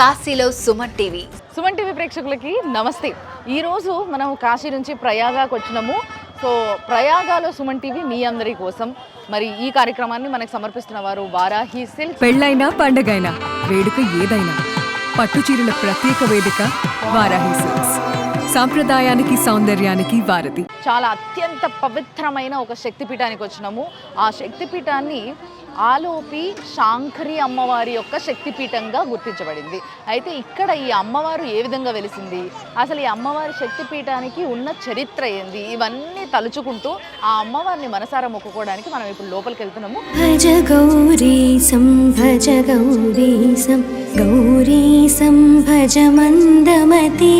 కాశీలో Suman TV. Suman TV ప్రేక్షకులకి నమస్తే. ఈరోజు మనం కాశీ నుంచి ప్రయాగాకు వచ్చినాము. సో ప్రయాగాలో సుమన్ టీవీ మీ అందరి కోసం. మరి ఈ కార్యక్రమాన్ని మనకు సమర్పిస్తున్న వారు వారాహి సిల్క్స్. పెళ్ళైనా పండగైనా వేడుక ఏదైనా పట్టు చీరల ప్రత్యేక వేదిక వారాహి సిల్క్స్. సాంప్రదాయానికి సౌందర్యానికి వారధి. చాలా అత్యంత పవిత్రమైన ఒక శక్తిపీఠానికి వచ్చినాము. ఆ శక్తిపీఠాన్ని ఆలోపి శాంకరి అమ్మవారి యొక్క శక్తిపీఠంగా గుర్తించబడింది. అయితే ఇక్కడ ఈ అమ్మవారు ఏ విధంగా వెలిసింది, అసలు ఈ అమ్మవారి శక్తిపీఠానికి ఉన్న చరిత్ర ఏంది, ఇవన్నీ తలుచుకుంటూ ఆ అమ్మవారిని మనసారా మొక్కుకోవడానికి మనం ఇప్పుడు లోపలికి వెళ్తున్నాము. భజ గౌరీసం భజ గౌరీసం గౌరీసం భజ మందమతే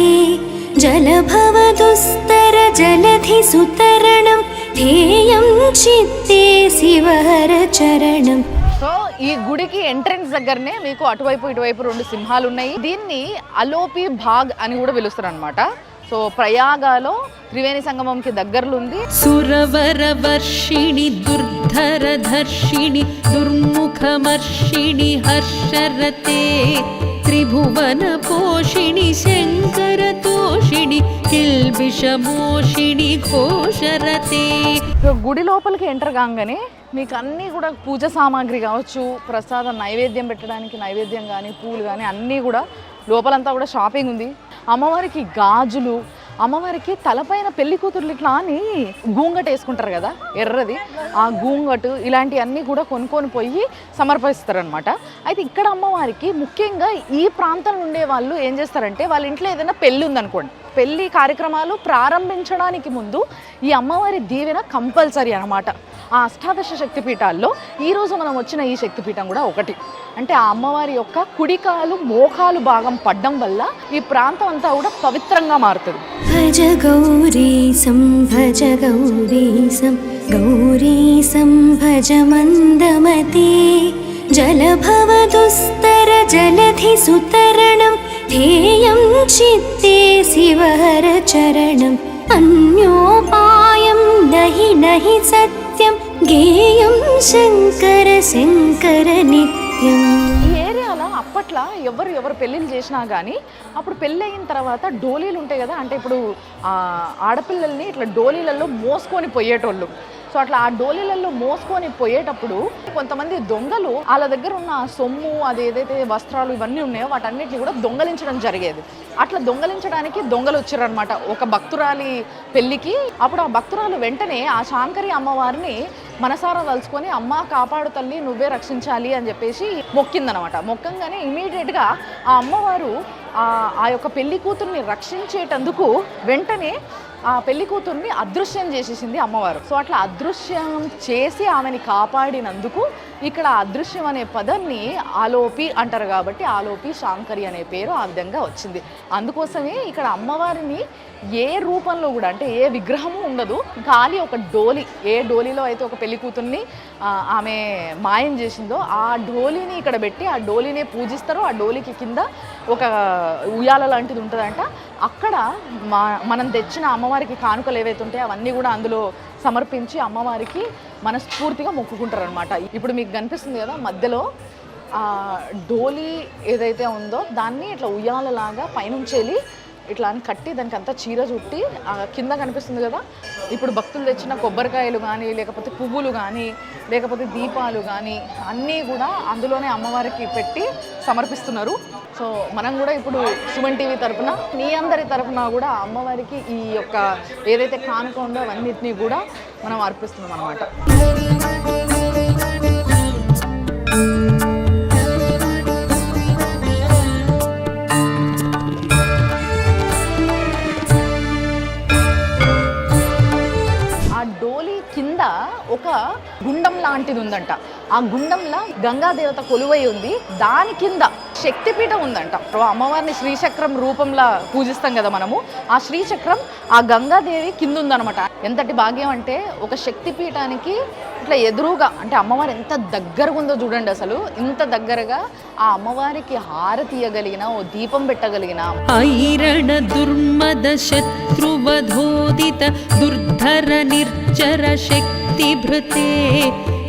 జలభవ దుస్తర జలధి సుతరణం ధ్యేయం చిత్తే శివహర చరణం. సో ఈ గుడికి ఎంట్రన్స్ దగ్గరనే మీకు అటువైపు ఇటువైపు రెండు సింహాలు ఉన్నాయి. దీన్ని అలోపి భాగ్ అని కూడా పిలుస్తారు అనమాట. సో ప్రయాగాలో త్రివేణి సంగమంకి దగ్గరలో ఉంది. సురవర వర్షిణి దుర్ధర ధర్షిణి దుర్ముఖమర్షిణి హర్షరతే త్రిభువన పోషిణి శంకర తోషిణి కిల్బిషమోషిణి ఘోషరతే. గుడి లోపలికి ఎంటర్ కాగానే మీకు అన్నీ కూడా పూజ సామాగ్రి కావచ్చు, ప్రసాదం నైవేద్యం పెట్టడానికి నైవేద్యం కానీ పూలు కానీ అన్నీ కూడా లోపలంతా కూడా షాపింగ్ ఉంది. అమ్మవారికి గాజులు, అమ్మవారికి తలపైన పెళ్లి కూతుర్లు ఇట్లా అని గూంగట్ వేసుకుంటారు కదా ఎర్రది, ఆ గూంగటు ఇలాంటివన్నీ కూడా కొనుక్కొని పోయి సమర్పిస్తారనమాట. అయితే ఇక్కడ అమ్మవారికి ముఖ్యంగా ఈ ప్రాంతంలో ఉండే వాళ్ళు ఏం చేస్తారంటే, వాళ్ళ ఇంట్లో ఏదైనా పెళ్ళి ఉందనుకోండి, పెళ్లి కార్యక్రమాలు ప్రారంభించడానికి ముందు ఈ అమ్మవారి దీవెన కంపల్సరీ అనమాట. ఆ అష్టాదశ శక్తిపీఠాల్లో ఈరోజు మనం వచ్చిన ఈ శక్తిపీఠం కూడా ఒకటి. అంటే ఆ అమ్మవారి యొక్క కుడికాలు మోకాలు భాగం పడ్డం వల్ల ఈ ప్రాంతం అంతా కూడా పవిత్రంగా మారుతుంది. భజ గౌరీసం భజ గౌరీసం గౌరీసం భజ మందమతే జలభవ దుస్తర జలధి సుతరణం ధ్యేయం చిత్తే శివహర చరణం అన్యోపాయం నహి నహి సత్యం గేయం శంకర శంకర నిత్యం. ఈ ఏరియాలో అప్పట్లో ఎవరు పెళ్ళిళ్ళు చేసినా కానీ అప్పుడు పెళ్ళి అయిన తర్వాత డోలీలు ఉంటాయి కదా, అంటే ఇప్పుడు ఆడపిల్లల్ని ఇట్లా డోలీలలో మోసుకొని పోయేటోళ్ళు. సో అట్లా ఆ డోలీలలో మోసుకొని పోయేటప్పుడు కొంతమంది దొంగలు వాళ్ళ దగ్గర ఉన్న సొమ్ము, అది ఏదైతే వస్త్రాలు ఇవన్నీ ఉన్నాయో వాటన్నిటిని కూడా దొంగలించడం జరిగేది. అట్లా దొంగలించడానికి దొంగలు వచ్చారనమాట ఒక భక్తురాలి పెళ్ళికి. అప్పుడు ఆ భక్తురాలు వెంటనే ఆ శాంకరి అమ్మవారిని మనసారా తలుచుకొని, అమ్మ కాపాడు తల్లి, నువ్వే రక్షించాలి అని చెప్పేసి మొక్కిందనమాట. మొక్కంగానే ఇమీడియట్గా ఆ అమ్మవారు ఆ యొక్క పెళ్లి కూతుర్ని రక్షించేటందుకు వెంటనే ఆ పెళ్లి కూతుర్ని అదృశ్యం చేసేసింది అమ్మవారు. సో అట్లా అదృశ్యం చేసి ఆమెని కాపాడినందుకు ఇక్కడ అదృశ్యం అనే పదాన్ని ఆలోపి అంటారు కాబట్టి ఆలోపి శాంకరి అనే పేరు ఆ విధంగా వచ్చింది. అందుకోసమే ఇక్కడ అమ్మవారిని ఏ రూపంలో కూడా, అంటే ఏ విగ్రహము ఉండదు, ఖాళీ ఒక డోలి, ఏ డోలీలో అయితే ఒక పెళ్లి కూతుర్ని ఆమె మాయం చేసిందో ఆ డోలీని ఇక్కడ పెట్టి ఆ డోలీనే పూజిస్తారు. ఆ డోలీకి కింద ఒక ఉయ్యాల లాంటిది ఉంటుందంట. అక్కడ మనం తెచ్చిన అమ్మవారికి కానుకలు ఏవైతే ఉంటాయో అవన్నీ కూడా అందులో సమర్పించి అమ్మవారికి మనస్ఫూర్తిగా మొక్కుకుంటారు అనమాట. ఇప్పుడు మీకు కనిపిస్తుంది కదా మధ్యలో ఆ డోలీ ఏదైతే ఉందో దాన్ని ఇట్లా ఉయ్యాలలాగా పైనుంచి ఇట్లా అని కట్టి దానికి అంతా చీర చుట్టి కింద కనిపిస్తుంది కదా, ఇప్పుడు భక్తులు తెచ్చిన కొబ్బరికాయలు కానీ లేకపోతే పువ్వులు కానీ లేకపోతే దీపాలు కానీ అన్నీ కూడా అందులోనే అమ్మవారికి పెట్టి సమర్పిస్తున్నారు. సో మనం కూడా ఇప్పుడు సుమన్ టీవీ తరఫున మీ అందరి తరఫున కూడా అమ్మవారికి ఈ యొక్క ఏదైతే కానుక ఉందో అవన్నిటినీ కూడా మనం అర్పిస్తున్నాం అన్నమాట. ఆ డోలీ కింద ఒక గుండం లాంటిది ఉందంట. ఆ గుండంలో గంగాదేవత కొలువై ఉంది. దాని కింద శక్తిపీఠం ఉందంట. అమ్మవారిని శ్రీచక్రం రూపంలో పూజిస్తాం కదా మనము. ఆ శ్రీచక్రం ఆ గంగాదేవి కింద ఉందనమాట. ఎంతటి భాగ్యం అంటే ఒక శక్తిపీఠానికి ఇట్లా ఎదురుగా, అంటే అమ్మవారు ఎంత దగ్గరగా ఉందో చూడండి. అసలు ఇంత దగ్గరగా ఆ అమ్మవారికి హారతి ఇయ్యగలిగిన, ఓ దీపం పెట్టగలిగిన ఐరణ దుర్మద శత్రువధోదిత దుర్ధర నిర్జర శక్తి భృతే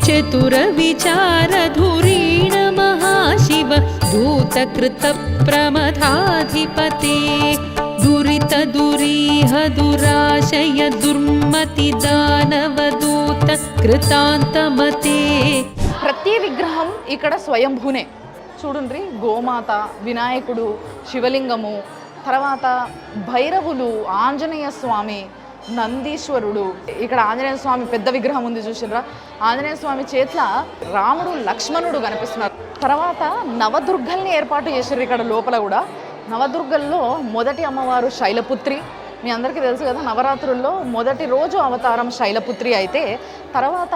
చతుర విచార ధురీణ మహాశివ దూత कृतप्रमथाधिपते दुरितदुरीह दुराशय दुर्मति दानवदूत कृतान्तमते. ప్రతి విగ్రహం ఇక్కడ స్వయంభూనే. చూడండి, గోమాత, వినాయకుడు, శివలింగము, తర్వాత భైరవులు, ఆంజనేయ స్వామి, నందీశ్వరుడు. ఇక్కడ ఆంజనేయ స్వామి పెద్ద విగ్రహం ఉంది చూసిర్రా, ఆంజనేయ స్వామి చేతిలో రాముడు లక్ష్మణుడు కనిపిస్తున్నారు. తర్వాత నవదుర్గల్ని ఏర్పాటు చేసారు ఇక్కడ లోపల కూడా. నవదుర్గల్లో మొదటి అమ్మవారు శైలపుత్రి. మీ అందరికీ తెలుసు కదా, నవరాత్రుల్లో మొదటి రోజు అవతారం శైలపుత్రి అయితే తర్వాత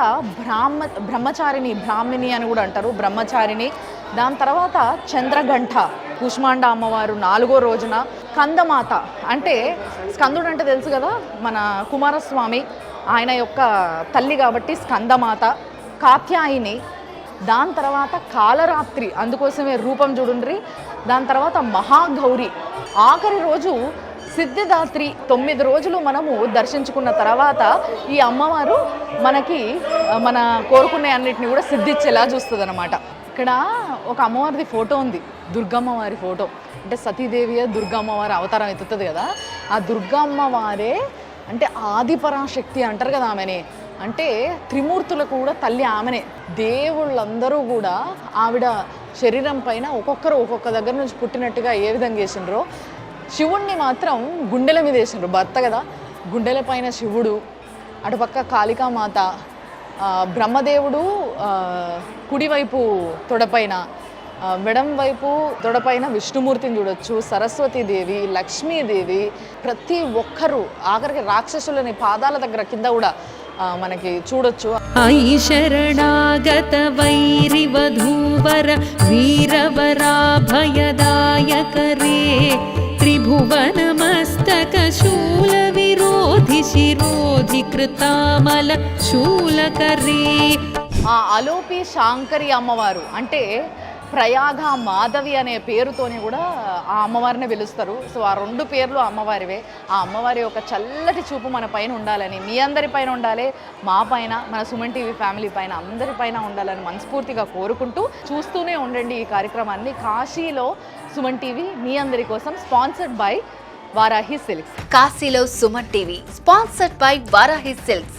బ్రహ్మచారిణి, బ్రాహ్మిణి అని కూడా అంటారు, బ్రహ్మచారిణి. దాని తర్వాత చంద్రగంఠ కుష్మాండ అమ్మవారు 4వ రోజున. స్కందమాత అంటే, స్కందుడు అంటే తెలుసు కదా మన కుమారస్వామి, ఆయన యొక్క తల్లి కాబట్టి స్కందమాత. కాత్యాయిని. దాని తర్వాత కాలరాత్రి, అందుకోసమే రూపం చూడండి. దాని తర్వాత మహాగౌరి. ఆఖరి రోజు సిద్ధిదాత్రి. 9 రోజులు మనము దర్శించుకున్న తర్వాత ఈ అమ్మవారు మనకి మన కోరుకునే అన్నిటిని కూడా సిద్ధించేలా చూస్తుంది అన్నమాట. ఇక్కడ ఒక అమ్మవారిది ఫోటో ఉంది, దుర్గమ్మవారి ఫోటో. అంటే సతీదేవి దుర్గమ్మవారి అవతారం ఎత్తుతుంది కదా, ఆ దుర్గమ్మవారే అంటే ఆదిపరాశక్తి అంటారు కదా ఆమెని. అంటే త్రిమూర్తులకు కూడా తల్లి ఆమెనే. దేవుళ్ళందరూ కూడా ఆవిడ శరీరం పైన ఒక్కొక్కరు ఒక్కొక్క దగ్గర నుంచి పుట్టినట్టుగా ఏ విధంగా వేసిండ్రో, శివుణ్ణి మాత్రం గుండెల మీద వేసిండ్రు. భర్త కదా, గుండెల పైన శివుడు, అటుపక్క కాళికామాత, బ్రహ్మదేవుడు కుడివైపు తొడపైన, మెడం వైపు తొడపైన విష్ణుమూర్తిని చూడొచ్చు, సరస్వతీదేవి, లక్ష్మీదేవి. ప్రతి ఒక్కరూ ఆఖరికి రాక్షసులని పాదాల దగ్గర కింద కూడా మనకి చూడొచ్చు. ఐ శరణాగత వైరివధూవర వీరవరాభయదాయకరే త్రిభువనమస్తక శూల విరోధి శిరోధి కృతామల శూలకరే. ఆ అలోపి శాంకరి అమ్మవారు అంటే ప్రయాగ మాధవి అనే పేరుతోనే కూడా ఆ అమ్మవారిని పిలుస్తారు. సో ఆ 2 పేర్లు అమ్మవారివే. ఆ అమ్మవారి యొక్క చల్లటి చూపు మన పైన ఉండాలని, మీ అందరి పైన ఉండాలి, మా పైన, మన సుమన్ టీవీ ఫ్యామిలీ పైన, అందరి పైన ఉండాలని మనస్ఫూర్తిగా కోరుకుంటూ చూస్తూనే ఉండండి ఈ కార్యక్రమాన్ని. కాశీలో సుమన్ టీవీ మీ అందరి కోసం, స్పాన్సర్డ్ బై వారాహి సిల్క్స్. కాశీలో Suman TV sponsored by Varahi silks.